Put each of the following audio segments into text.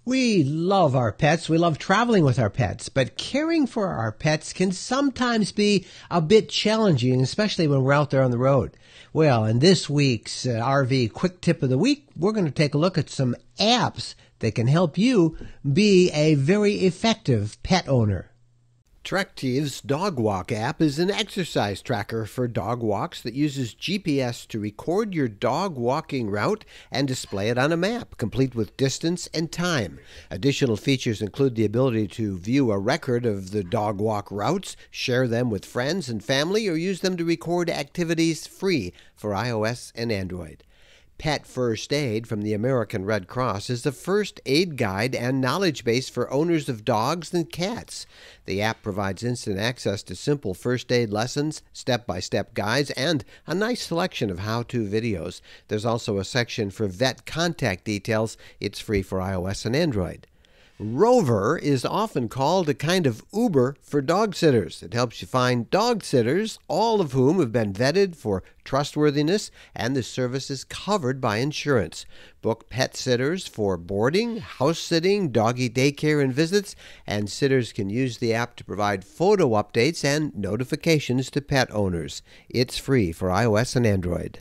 We love our pets. We love traveling with our pets, but caring for our pets can sometimes be a bit challenging, especially when we're out there on the road. Well, in this week's RV Quick Tip of the Week, we're going to take a look at some apps that can help you be a very effective pet owner. Trective's Dog Walk app is an exercise tracker for dog walks that uses GPS to record your dog walking route and display it on a map, complete with distance and time. Additional features include the ability to view a record of the dog walk routes, share them with friends and family, or use them to record activities free for iOS and Android. Pet First Aid from the American Red Cross is the first aid guide and knowledge base for owners of dogs and cats. The app provides instant access to simple first aid lessons, step-by-step guides, and a nice selection of how-to videos. There's also a section for vet contact details. It's free for iOS and Android. Rover is often called a kind of Uber for dog sitters. It helps you find dog sitters, all of whom have been vetted for trustworthiness, and the service is covered by insurance. Book pet sitters for boarding, house sitting, doggy daycare and visits, and sitters can use the app to provide photo updates and notifications to pet owners. It's free for iOS and Android.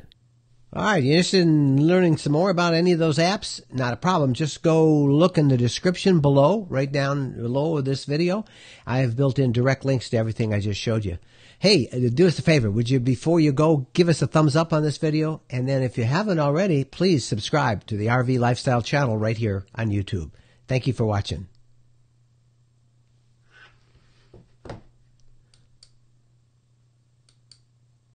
All right, you interested in learning some more about any of those apps? Not a problem. Just go look in the description below, right down below of this video. I have built in direct links to everything I just showed you. Hey, do us a favor. Would you, before you go, give us a thumbs up on this video? And then if you haven't already, please subscribe to the RV Lifestyle channel right here on YouTube. Thank you for watching.